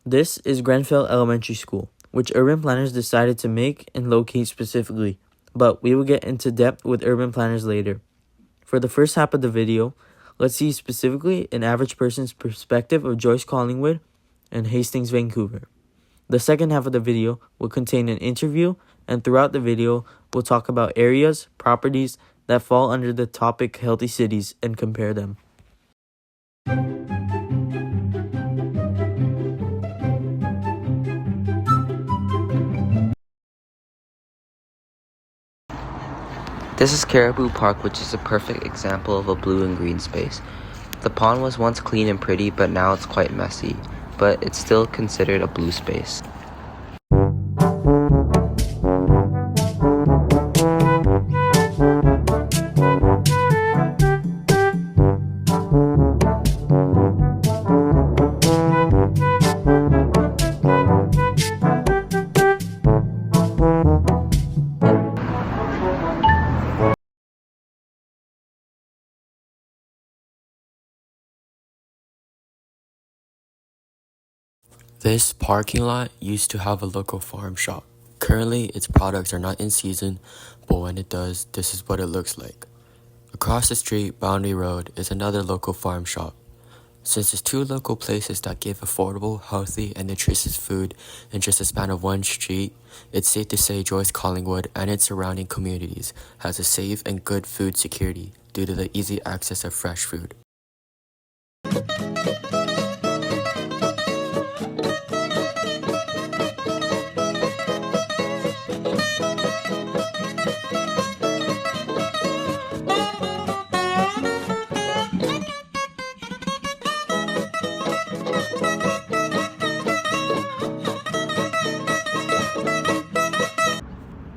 This is Grenfell Elementary School, which urban planners decided to make and locate specifically, but we will get into depth with urban planners later. For the first half of the video, let's see specifically an average person's perspective of Joyce Collingwood and Hastings, Vancouver. The second half of the video will contain an interview, and throughout the video, we'll talk about areas, properties that fall under the topic healthy cities and compare them. This is Caribou Park, which is a perfect example of a blue and green space. The pond was once clean and pretty, but now it's quite messy, but it's still considered a blue space. This parking lot used to have a local farm shop. Currently, its products are not in season, but when it does, this is what it looks like. Across the street, Boundary Road, is another local farm shop. Since it's two local places that give affordable, healthy, and nutritious food in just a span of one street, it's safe to say Joyce Collingwood and its surrounding communities has a safe and good food security due to the easy access of fresh food.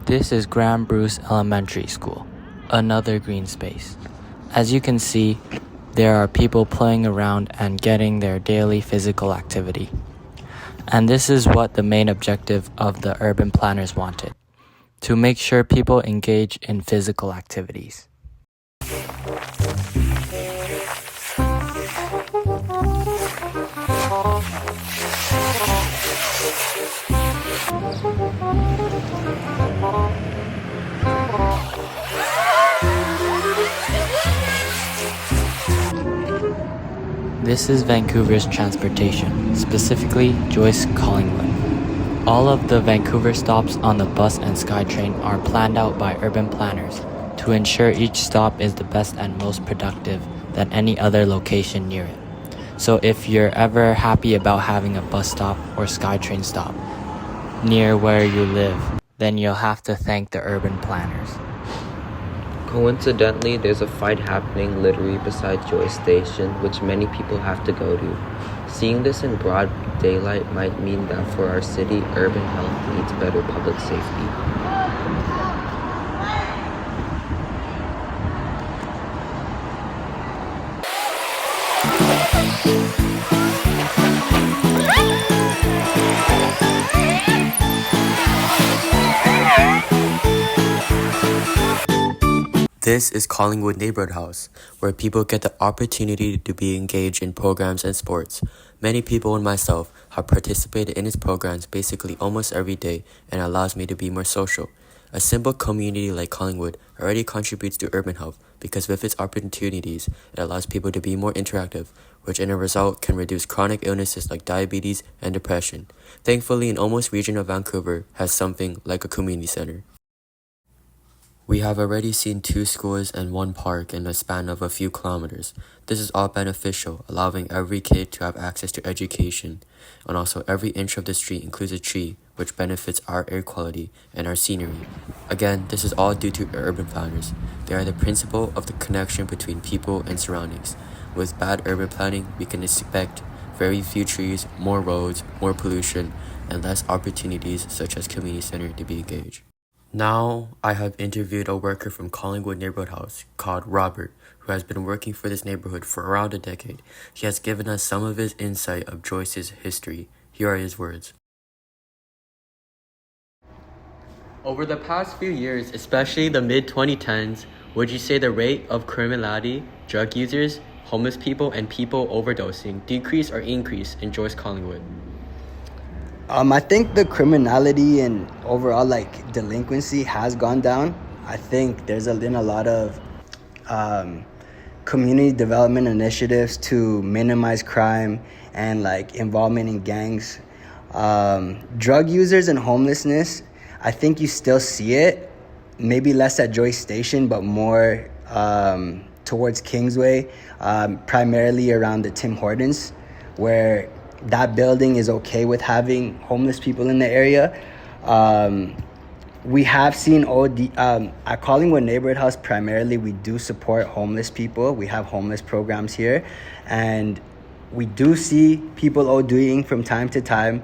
This is Graham Bruce Elementary School, another green space. As you can see, there are people playing around and getting their daily physical activity. And this is what the main objective of the urban planners wanted, to make sure people engage in physical activities. This is Vancouver's transportation, specifically Joyce Collingwood. All of the Vancouver stops on the bus and SkyTrain are planned out by urban planners to ensure each stop is the best and most productive than any other location near it. So if you're ever happy about having a bus stop or SkyTrain stop near where you live, then you'll have to thank the urban planners. Coincidentally, there's a fight happening literally beside Joyce Station, which many people have to go to. Seeing this in broad daylight might mean that for our city, urban health needs better public safety. This is Collingwood Neighborhood House, where people get the opportunity to be engaged in programs and sports. Many people and myself have participated in its programs basically almost every day and allows me to be more social. A simple community like Collingwood already contributes to urban health because with its opportunities, it allows people to be more interactive, which in a result can reduce chronic illnesses like diabetes and depression. Thankfully, an almost region of Vancouver has something like a community center. We have already seen 2 schools and 1 park in a span of a few kilometers. This is all beneficial, allowing every kid to have access to education. And also every inch of the street includes a tree, which benefits our air quality and our scenery. Again, this is all due to urban planners. They are the principle of the connection between people and surroundings. With bad urban planning, we can expect very few trees, more roads, more pollution, and less opportunities such as community center to be engaged. Now, I have interviewed a worker from Collingwood Neighborhood House called Robert, who has been working for this neighborhood for around a decade. He has given us some of his insight of Joyce's history. Here are his words. Over the past few years, especially the mid-2010s, would you say the rate of criminality, drug users, homeless people, and people overdosing decrease or increase in Joyce Collingwood? I think the criminality and overall like delinquency has gone down. I think there's been a lot of um, community development initiatives to minimize crime and like involvement in gangs. Drug users and homelessness, I think you still see it, maybe less at Joyce Station, but more towards Kingsway, primarily around the Tim Hortons, where that building is okay with having homeless people in the area. We have seen at Collingwood Neighborhood House, primarily we do support homeless people. We have homeless programs here, and we do see people ODing from time to time.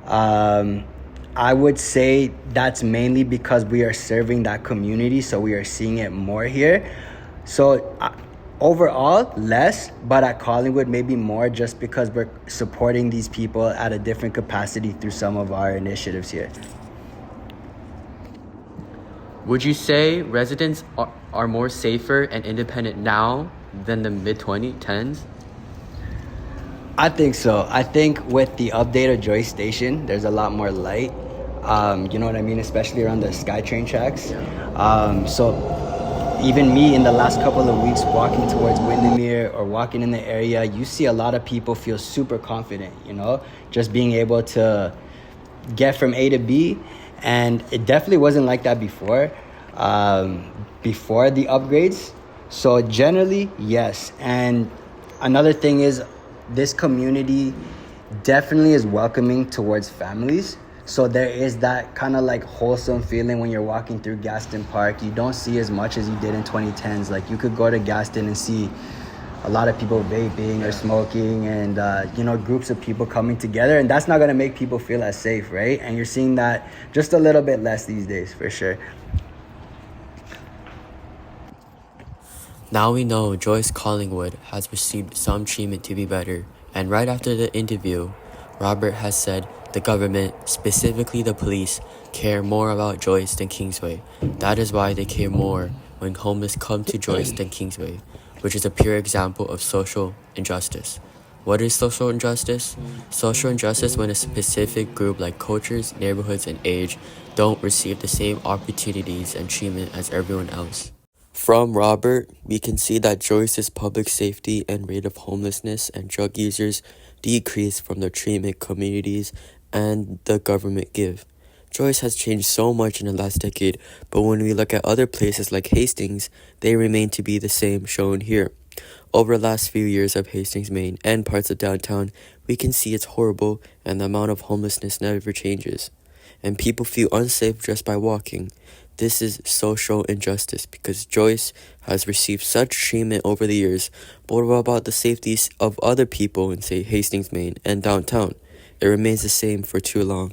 I would say that's mainly because we are serving that community, so we are seeing it more here. So overall, less, but at Collingwood, maybe more, just because we're supporting these people at a different capacity through some of our initiatives here. Would you say residents are more safer and independent now than the mid-2010s? I think so. I think with the update of Joyce Station, there's a lot more light. You know what I mean? Especially around the SkyTrain tracks. So even me in the last couple of weeks walking towards Windermere or walking in the area, you see a lot of people feel super confident, you know, just being able to get from A to B. And it definitely wasn't like that before the upgrades. So generally, yes. And another thing is this community definitely is welcoming towards families. So there is that kind of like wholesome feeling when you're walking through Gaston Park. You don't see as much as you did in 2010s. Like you could go to Gaston and see a lot of people vaping or smoking and, groups of people coming together. And that's not going to make people feel as safe, right? And you're seeing that just a little bit less these days, for sure. Now we know Joyce Collingwood has received some treatment to be better. And right after the interview, Robert has said the government, specifically the police, care more about Joyce than Kingsway. That is why they care more when homeless come to Joyce than Kingsway, which is a pure example of social injustice. What is social injustice? Social injustice when a specific group like cultures, neighborhoods, and age don't receive the same opportunities and treatment as everyone else. From Robert, we can see that Joyce's public safety and rate of homelessness and drug users decrease from the treatment communities and the government give. Joyce has changed so much in the last decade, but when we look at other places like Hastings, they remain to be the same shown here. Over the last few years of Hastings, Maine, and parts of downtown, we can see it's horrible and the amount of homelessness never changes. And people feel unsafe just by walking. This is social injustice because Joyce has received such treatment over the years, but what about the safety of other people in, say, Hastings, Maine, and downtown? It remains the same for too long.